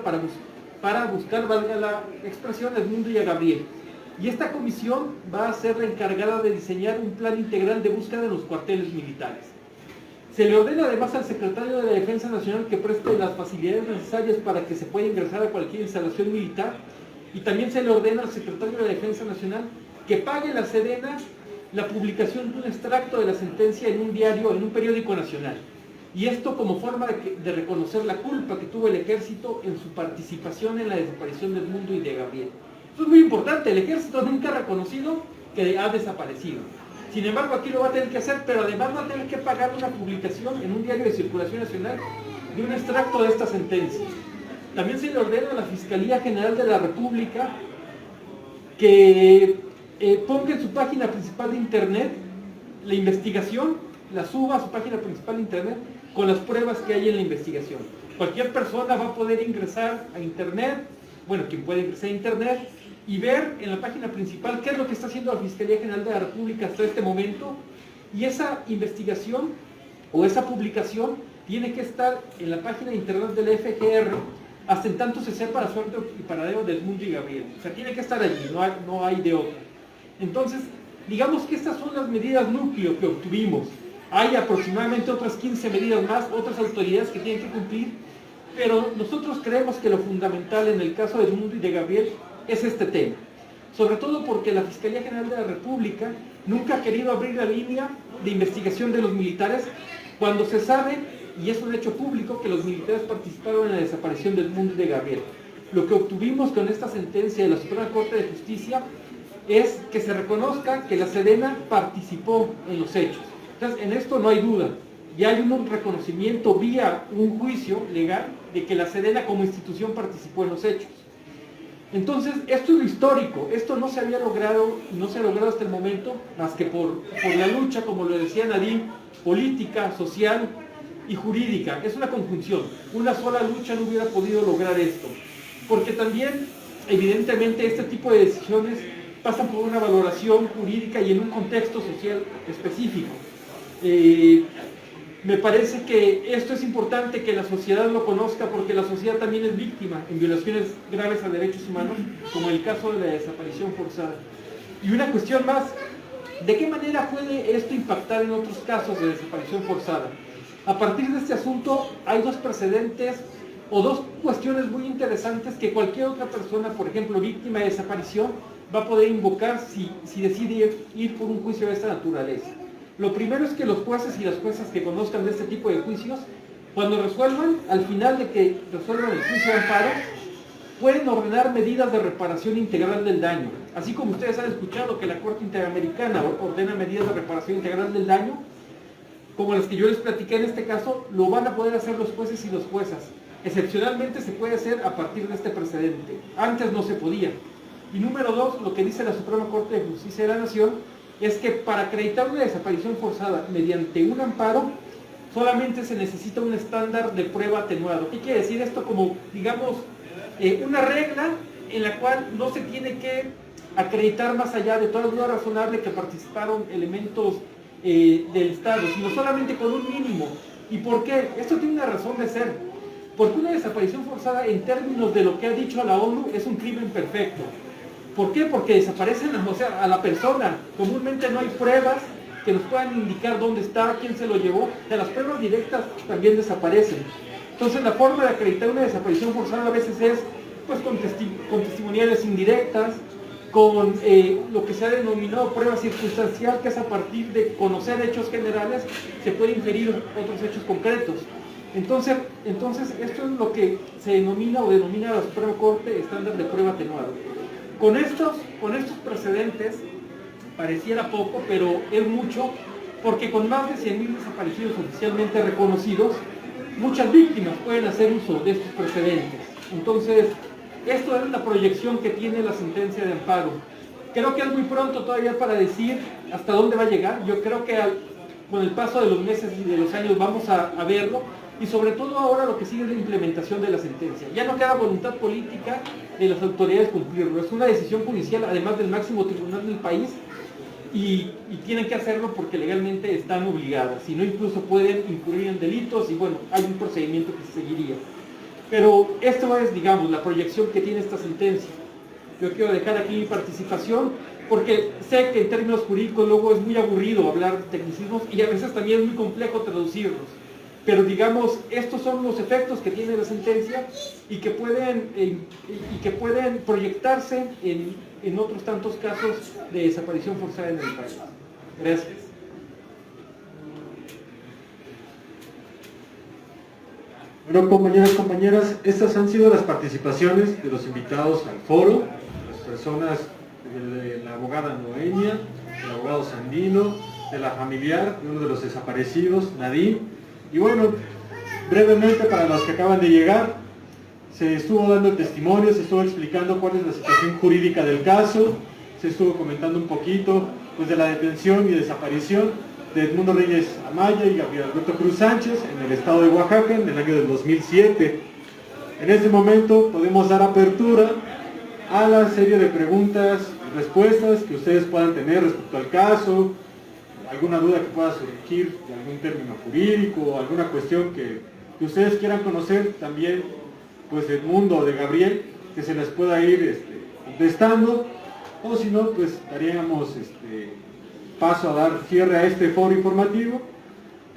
para buscar, valga la expresión, a Edmundo y a Gabriel. Y esta comisión va a ser la encargada de diseñar un plan integral de búsqueda en los cuarteles militares. Se le ordena además al secretario de la Defensa Nacional que preste las facilidades necesarias para que se pueda ingresar a cualquier instalación militar, y también se le ordena al secretario de la Defensa Nacional que pague la Sedena la publicación de un extracto de la sentencia en un diario, en un periódico nacional. Y esto como forma de reconocer la culpa que tuvo el ejército en su participación en la desaparición de Edmundo y de Gabriel. Esto es muy importante, el ejército nunca ha reconocido que ha desaparecido. Sin embargo, aquí lo va a tener que hacer, pero además va a tener que pagar una publicación en un diario de circulación nacional de un extracto de esta sentencia. También se le ordena a la Fiscalía General de la República que ponga en su página principal de internet la investigación, la suba a su página principal de internet con las pruebas que hay en la investigación. Cualquier persona va a poder ingresar a internet, bueno, quien puede ingresar a internet y ver en la página principal qué es lo que está haciendo la Fiscalía General de la República hasta este momento, y esa investigación o esa publicación tiene que estar en la página de internet de la FGR hasta en tanto se sepa la suerte y paradero de Edmundo y Gabriel. O sea, tiene que estar allí, no hay de otra. Entonces, digamos que estas son las medidas núcleo que obtuvimos. Hay aproximadamente otras 15 medidas más, otras autoridades que tienen que cumplir, pero nosotros creemos que lo fundamental en el caso de Edmundo y de Gabriel es este tema. Sobre todo porque la Fiscalía General de la República nunca ha querido abrir la línea de investigación de los militares cuando se sabe, y es un hecho público, que los militares participaron en la desaparición de Edmundo y de Gabriel. Lo que obtuvimos con esta sentencia de la Suprema Corte de Justicia es que se reconozca que la Sedena participó en los hechos. Entonces, en esto no hay duda. Ya hay un reconocimiento vía un juicio legal de que la Sedena como institución participó en los hechos. Entonces, esto es lo histórico. Esto no se había logrado, no se ha logrado hasta el momento, más que por la lucha, como lo decía Nadine, política, social y jurídica. Es una conjunción. Una sola lucha no hubiera podido lograr esto. Porque también, evidentemente, este tipo de decisiones pasan por una valoración jurídica y en un contexto social específico. Me parece que esto es importante que la sociedad lo conozca, porque la sociedad también es víctima en violaciones graves a derechos humanos, como el caso de la desaparición forzada. Y una cuestión más, ¿de qué manera puede esto impactar en otros casos de desaparición forzada? A partir de este asunto hay dos precedentes o dos cuestiones muy interesantes que cualquier otra persona, por ejemplo, víctima de desaparición, va a poder invocar si decide ir por un juicio de esta naturaleza. Lo primero es que los jueces y las juezas que conozcan de este tipo de juicios, cuando resuelvan, al final de que resuelvan el juicio de amparo, pueden ordenar medidas de reparación integral del daño. Así como ustedes han escuchado que la Corte Interamericana ordena medidas de reparación integral del daño, como las que yo les platiqué en este caso, lo van a poder hacer los jueces y las juezas. Excepcionalmente se puede hacer a partir de este precedente. Antes no se podía. Y número 2, lo que dice la Suprema Corte de Justicia de la Nación, es que para acreditar una desaparición forzada mediante un amparo, solamente se necesita un estándar de prueba atenuado. ¿Qué quiere decir esto? Como, digamos, una regla en la cual no se tiene que acreditar más allá de toda duda razonable que participaron elementos del Estado, sino solamente con un mínimo. ¿Y por qué? Esto tiene una razón de ser. Porque una desaparición forzada, en términos de lo que ha dicho la ONU, es un crimen perfecto. ¿Por qué? Porque desaparecen a la persona. Comúnmente no hay pruebas que nos puedan indicar dónde está, quién se lo llevó. De las pruebas directas también desaparecen. Entonces la forma de acreditar una desaparición forzada a veces es pues, con testimoniales indirectas, con lo que se ha denominado prueba circunstancial, que es a partir de conocer hechos generales, se puede inferir otros hechos concretos. Entonces esto es lo que se denomina o denomina la Suprema Corte estándar de prueba atenuado. Con estos precedentes, pareciera poco, pero es mucho, porque con más de 100.000 desaparecidos oficialmente reconocidos, muchas víctimas pueden hacer uso de estos precedentes. Entonces, esto es la proyección que tiene la sentencia de amparo. Creo que es muy pronto todavía para decir hasta dónde va a llegar. Yo creo que con el paso de los meses y de los años vamos a verlo, y sobre todo ahora lo que sigue es la implementación de la sentencia. Ya no queda voluntad política de las autoridades cumplirlo. Es una decisión judicial, además del máximo tribunal del país, y tienen que hacerlo porque legalmente están obligadas, si no incluso pueden incurrir en delitos y bueno, hay un procedimiento que se seguiría. Pero esto es, digamos, la proyección que tiene esta sentencia. Yo quiero dejar aquí mi participación porque sé que en términos jurídicos luego es muy aburrido hablar de tecnicismos y a veces también es muy complejo traducirlos. Pero digamos, estos son los efectos que tiene la sentencia y que pueden proyectarse en otros tantos casos de desaparición forzada en el país. Gracias. Bueno, compañeros y compañeras, estas han sido las participaciones de los invitados al foro, las personas de la abogada Noemia, del abogado Sandino, de la familiar de uno de los desaparecidos, Nadine. Y bueno, brevemente para los que acaban de llegar, se estuvo dando el testimonio, se estuvo explicando cuál es la situación jurídica del caso, se estuvo comentando un poquito pues, de la detención y desaparición de Edmundo Reyes Amaya y Gabriel Alberto Cruz Sánchez en el estado de Oaxaca en el año del 2007. En este momento podemos dar apertura a la serie de preguntas y respuestas que ustedes puedan tener respecto al caso, alguna duda que pueda surgir de algún término jurídico o alguna cuestión que ustedes quieran conocer también pues de Edmundo o de Gabriel, que se les pueda ir contestando, o si no, pues daríamos paso a dar cierre a este foro informativo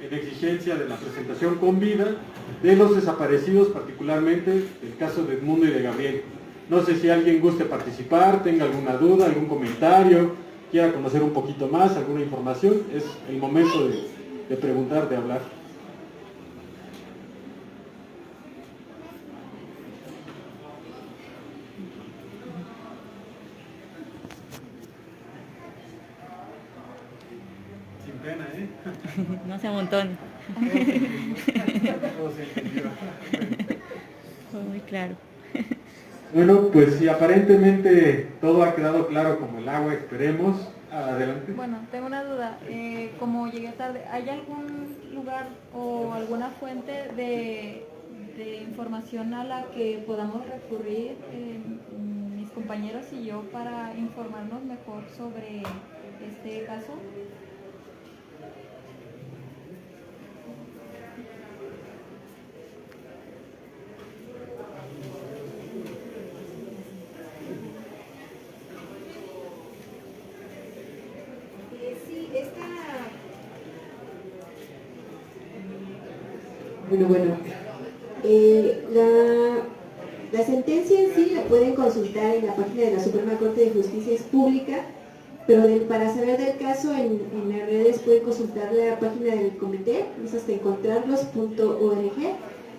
en exigencia de la presentación con vida de los desaparecidos, particularmente el caso de Edmundo y de Gabriel. No sé si alguien guste participar, tenga alguna duda, algún comentario, quiera conocer un poquito más, alguna información, es el momento de preguntar, de hablar. Sin pena, ¿eh? No sea un montón. Todo se entendió. Fue muy claro. Bueno, pues si aparentemente todo ha quedado claro como el agua, esperemos. Adelante. Bueno, tengo una duda. Como llegué tarde, ¿hay algún lugar o alguna fuente de información a la que podamos recurrir mis compañeros y yo para informarnos mejor sobre este caso? Bueno, La sentencia en sí la pueden consultar en la página de la Suprema Corte de Justicia, es pública, pero para saber del caso en las redes pueden consultar la página del comité, es hasta encontrarlos.org,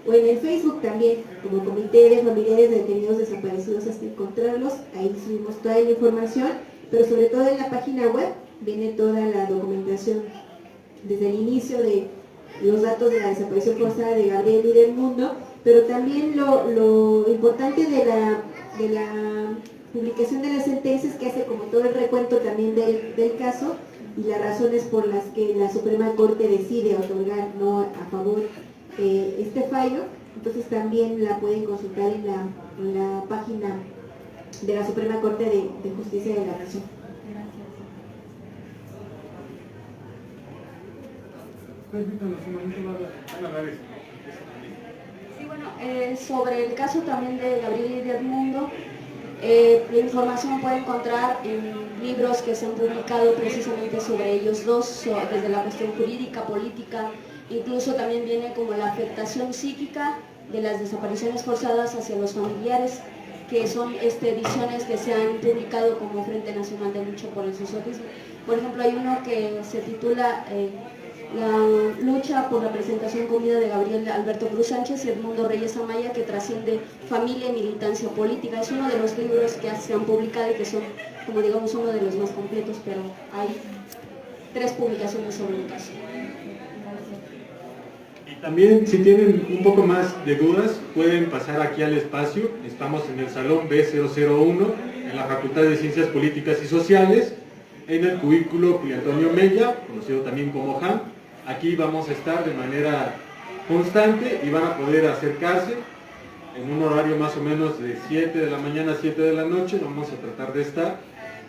o en el Facebook también, como Comité de Familiares de Detenidos Desaparecidos hasta encontrarlos, ahí subimos toda la información, pero sobre todo en la página web viene toda la documentación desde el inicio de los datos de la desaparición forzada de Gabriel y del mundo, pero también lo importante de la publicación de las sentencias, que hace como todo el recuento también del caso y las razones por las que la Suprema Corte decide otorgar no a favor este fallo. Entonces también la pueden consultar en la página de la Suprema Corte de Justicia de la Nación. Sí, bueno, sobre el caso también de Gabriel y de Edmundo, la información puede encontrar en libros que se han publicado precisamente sobre ellos dos, desde la cuestión jurídica, política, incluso también viene como la afectación psíquica de las desapariciones forzadas hacia los familiares, que son ediciones que se han publicado como Frente Nacional de Lucha por el Socialismo. Por ejemplo, hay uno que se titula La lucha por la presentación con vida de Gabriel Alberto Cruz Sánchez y Edmundo Reyes Amaya, que trasciende familia y militancia política. Es uno de los libros que se han publicado y que son, como digamos, uno de los más completos, pero hay 3 publicaciones sobre el caso. También, si tienen un poco más de dudas, pueden pasar aquí al espacio. Estamos en el Salón B001, en la Facultad de Ciencias Políticas y Sociales, en el cubículo Julio Antonio Mella, conocido también como JAM. Aquí vamos a estar de manera constante y van a poder acercarse en un horario más o menos de 7 de la mañana a 7 de la noche. Vamos a tratar de estar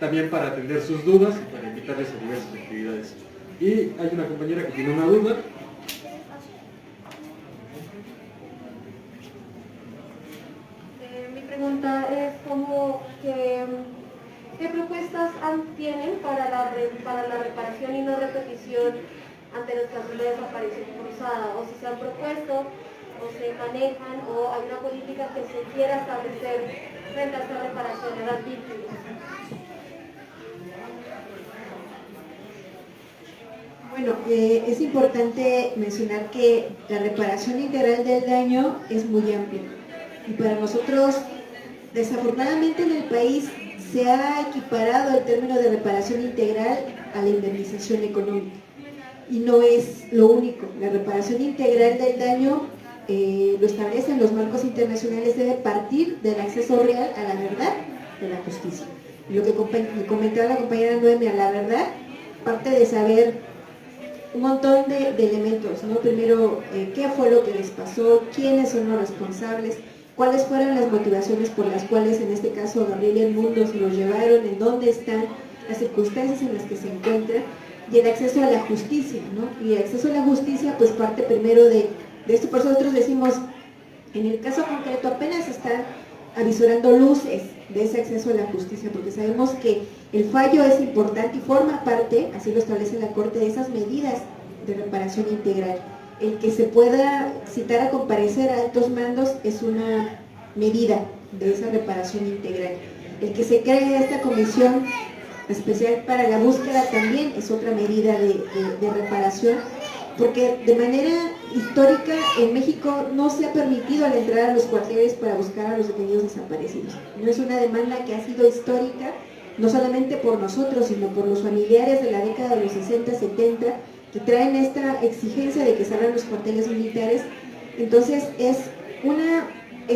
también para atender sus dudas y para invitarles a diversas actividades. Y hay una compañera que tiene una duda. Mi pregunta es ¿qué propuestas tienen para la reparación y no repetición ante los casos de desaparición forzada? O si se han propuesto, o se manejan, o hay una política que se quiera establecer frente a esta reparación de las víctimas. Bueno, es importante mencionar que la reparación integral del daño es muy amplia. Y para nosotros, desafortunadamente en el país, se ha equiparado el término de reparación integral a la indemnización económica. Y no es lo único. La reparación integral del daño, lo establecen los marcos internacionales, debe partir del acceso real a la verdad de la justicia. Y lo que comentaba la compañera Noemia, la verdad parte de saber un montón de elementos, ¿no? Primero, qué fue lo que les pasó, quiénes son los responsables, cuáles fueron las motivaciones por las cuales en este caso Gabriel y Edmundo se los llevaron, en dónde están, las circunstancias en las que se encuentran, y el acceso a la justicia, ¿no? Y el acceso a la justicia pues parte primero de esto. Por eso nosotros decimos, en el caso concreto apenas están avisorando luces de ese acceso a la justicia, porque sabemos que el fallo es importante y forma parte, así lo establece la Corte, de esas medidas de reparación integral. El que se pueda citar a comparecer a altos mandos es una medida de esa reparación integral. El que se cree esta comisión especial para la búsqueda también es otra medida de reparación, porque de manera histórica en México no se ha permitido la entrada a los cuarteles para buscar a los detenidos desaparecidos. No es una demanda que ha sido histórica, no solamente por nosotros, sino por los familiares de la década de los 60, 70, que traen esta exigencia de que se abran los cuarteles militares. Entonces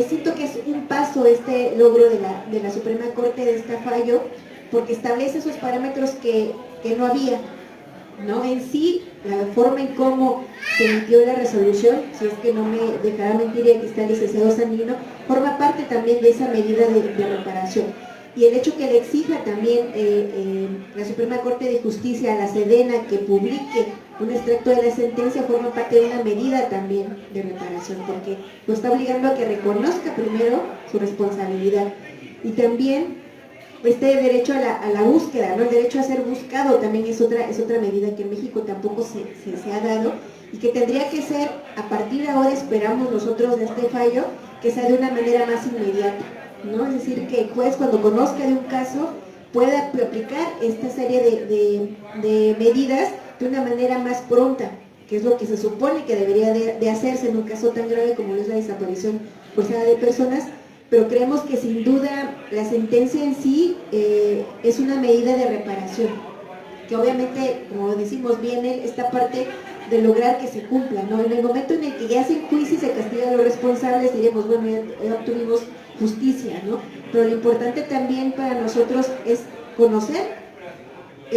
siento que es un paso este logro de la Suprema Corte de este fallo, porque establece esos parámetros que no había, ¿no? En sí, la forma en cómo se emitió la resolución, si es que no me dejará mentir, y aquí está el licenciado Sandino, forma parte también de esa medida de reparación. Y el hecho que le exija también la Suprema Corte de Justicia a la Sedena que publique un extracto de la sentencia forma parte de una medida también de reparación, porque lo está obligando a que reconozca primero su responsabilidad. Y también este derecho a la búsqueda, ¿no? El derecho a ser buscado también es otra medida que en México tampoco se ha dado, y que tendría que ser, a partir de ahora esperamos nosotros de este fallo, que sea de una manera más inmediata, ¿no? Es decir, que el juez cuando conozca de un caso pueda aplicar esta serie de medidas de una manera más pronta, que es lo que se supone que debería de hacerse en un caso tan grave como es la desaparición forzada de personas, pero creemos que sin duda la sentencia en sí es una medida de reparación, que obviamente, como decimos, viene esta parte de lograr que se cumpla, ¿no? En el momento en el que ya se enjuicia y se castiga a los responsables, diremos, bueno, ya obtuvimos justicia, ¿no? Pero lo importante también para nosotros es conocer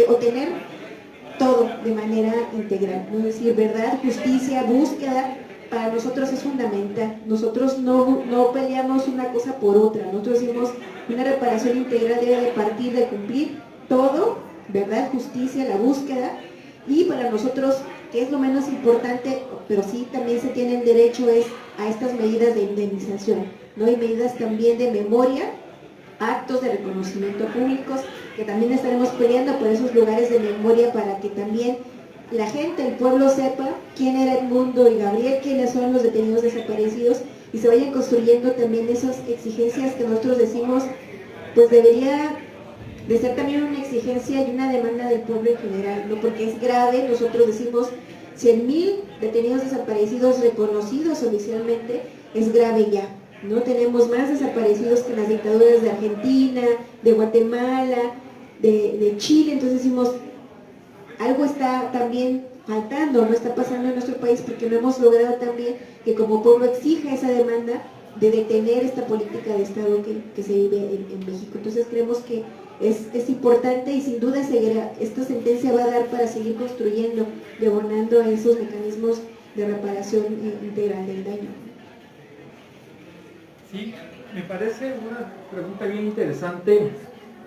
o tener todo de manera integral, ¿no? Es decir, verdad, justicia, búsqueda, para nosotros es fundamental. Nosotros no peleamos una cosa por otra, nosotros decimos una reparación integral debe de partir de cumplir todo, verdad, justicia, la búsqueda, y para nosotros, que es lo menos importante, pero sí también se tiene el derecho es a estas medidas de indemnización, ¿no? Hay medidas también de memoria, actos de reconocimiento públicos, que también estaremos peleando por esos lugares de memoria para que también la gente, el pueblo sepa quién era Edmundo y Gabriel, quiénes son los detenidos desaparecidos, y se vayan construyendo también esas exigencias que nosotros decimos, pues debería de ser también una exigencia y una demanda del pueblo en general, ¿no? Porque es grave, nosotros decimos 100,000 detenidos desaparecidos reconocidos oficialmente, es grave ya, ¿no? Tenemos más desaparecidos que en las dictaduras de Argentina, de Guatemala, de Chile, entonces decimos, algo está también faltando, no está pasando en nuestro país porque no hemos logrado también que como pueblo exija esa demanda de detener esta política de Estado que se vive en México. Entonces creemos que es importante y sin duda esta sentencia va a dar para seguir construyendo y abonando a esos mecanismos de reparación integral del daño. Sí, me parece una pregunta bien interesante,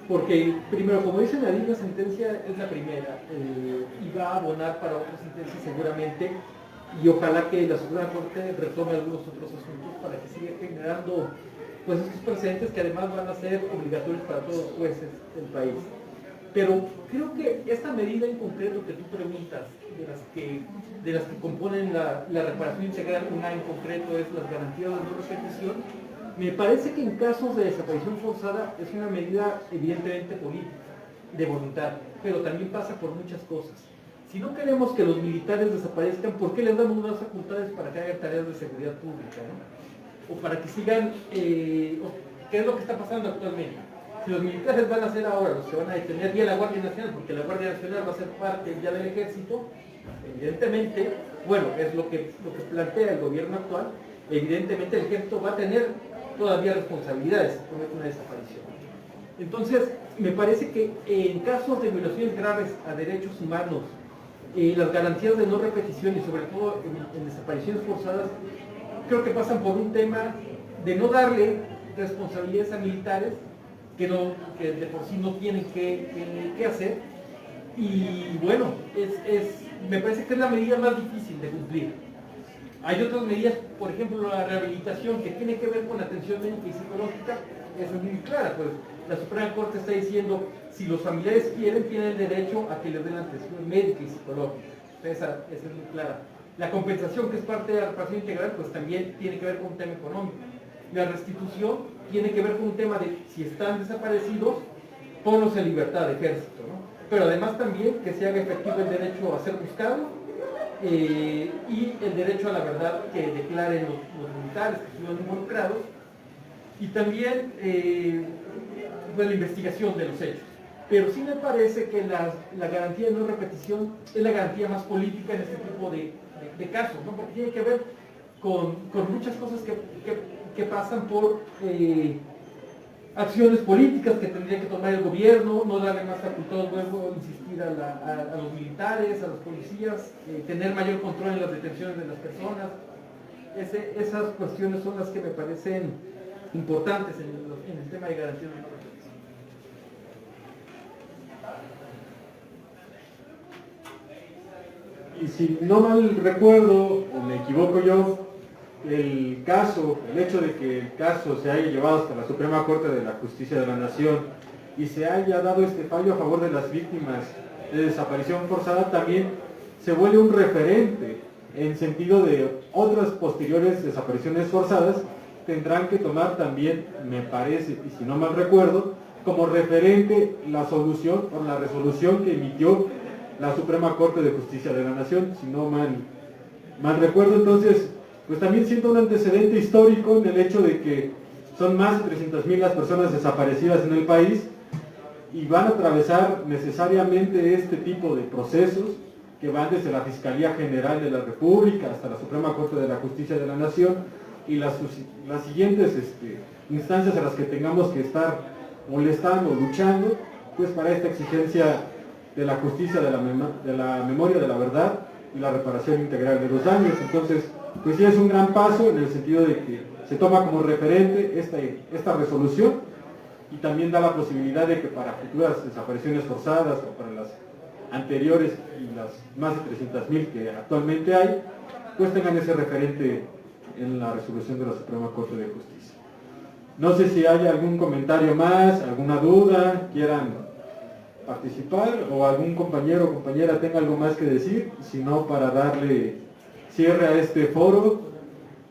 porque primero, como dice Nadine, la sentencia es la primera y va a abonar para otras sentencias seguramente, y ojalá que la Suprema Corte retome algunos otros asuntos para que siga generando pues estos precedentes que además van a ser obligatorios para todos los jueces del país. Pero creo que esta medida en concreto que tú preguntas, de las que componen la reparación integral, una en concreto es las garantías de no repetición, me parece que en casos de desaparición forzada es una medida evidentemente política, de voluntad, pero también pasa por muchas cosas. Si no queremos que los militares desaparezcan, ¿por qué les damos unas facultades para que hagan tareas de seguridad pública, ¿no? O para que sigan, ¿qué es lo que está pasando actualmente? Si los militares van a ser ahora los que van a detener ya la Guardia Nacional, porque la Guardia Nacional va a ser parte ya del ejército, evidentemente, bueno, es lo que plantea el gobierno actual, evidentemente el ejército va a tener todavía responsabilidades si comete una desaparición. Entonces, me parece que en casos de violaciones graves a derechos humanos, las garantías de no repetición y sobre todo en desapariciones forzadas, creo que pasan por un tema de no darle responsabilidades a militares que de por sí no tienen que hacer, y bueno, me parece que es la medida más difícil de cumplir. Hay otras medidas, por ejemplo la rehabilitación, que tiene que ver con atención médica y psicológica, esa es muy clara, pues la Suprema Corte está diciendo, si los familiares quieren, tienen derecho a que les den atención médica y psicológica, esa es muy clara. La compensación, que es parte de la reparación integral, pues también tiene que ver con un tema económico. La restitución tiene que ver con un tema de, si están desaparecidos, ponlos en libertad de ejército, ¿no? Pero además también que se haga efectivo el derecho a ser buscado y el derecho a la verdad que declaren los militares que estuvieron involucrados, y también pues, la investigación de los hechos. Pero sí me parece que la garantía de no repetición es la garantía más política en este tipo de casos, ¿no? Porque tiene que ver con muchas cosas que pasan por acciones políticas que tendría que tomar el gobierno, no darle más facultades, vuelvo a insistir, a los militares, a los policías, tener mayor control en las detenciones de las personas. Esas cuestiones son las que me parecen importantes en el tema de garantía de no repetición. Y si no mal recuerdo, o me equivoco yo, el hecho de que el caso se haya llevado hasta la Suprema Corte de la Justicia de la Nación y se haya dado este fallo a favor de las víctimas de desaparición forzada, también se vuelve un referente en sentido de otras posteriores desapariciones forzadas, tendrán que tomar también, me parece, y si no mal recuerdo, como referente la solución o la resolución que emitió la Suprema Corte de Justicia de la Nación, si no mal recuerdo. Entonces, pues también siento un antecedente histórico en el hecho de que son más de 300.000 las personas desaparecidas en el país y van a atravesar necesariamente este tipo de procesos que van desde la Fiscalía General de la República hasta la Suprema Corte de la Justicia de la Nación y las siguientes instancias a las que tengamos que estar molestando, luchando, pues para esta exigencia de la justicia, de la memoria, de la verdad y la reparación integral de los daños. Entonces, pues sí es un gran paso en el sentido de que se toma como referente esta resolución y también da la posibilidad de que para futuras desapariciones forzadas o para las anteriores y las más de 300.000 que actualmente hay, pues tengan ese referente en la resolución de la Suprema Corte de Justicia. No sé si hay algún comentario más, alguna duda, quieran participar o algún compañero o compañera tenga algo más que decir, si no, para darle cierre a este foro.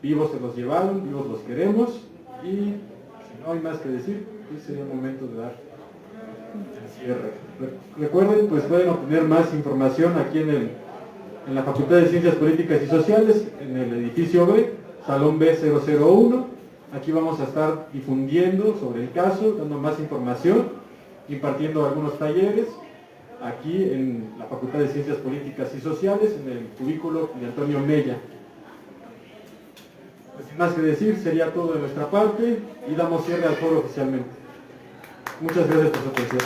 Vivos se los llevaron, vivos los queremos, y si no hay más que decir, pues sería el momento de dar el cierre. Recuerden, pues pueden obtener más información aquí en la Facultad de Ciencias Políticas y Sociales, en el edificio B, Salón B001. Aquí vamos a estar difundiendo sobre el caso, dando más información, impartiendo algunos talleres, aquí en la Facultad de Ciencias Políticas y Sociales, en el cubículo de Antonio Mella. Pues sin más que decir, sería todo de nuestra parte y damos cierre al foro oficialmente. Muchas gracias por su atención.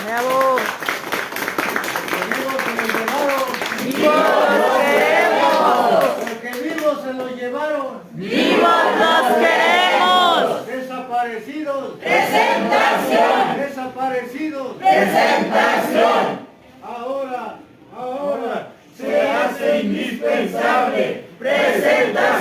¡Bravo! Porque vivos se los llevaron. ¡Vivos los queremos! Desaparecidos. ¡Presentación! Desaparecidos. ¡Presentación! Ahora Se hace indispensable presentación.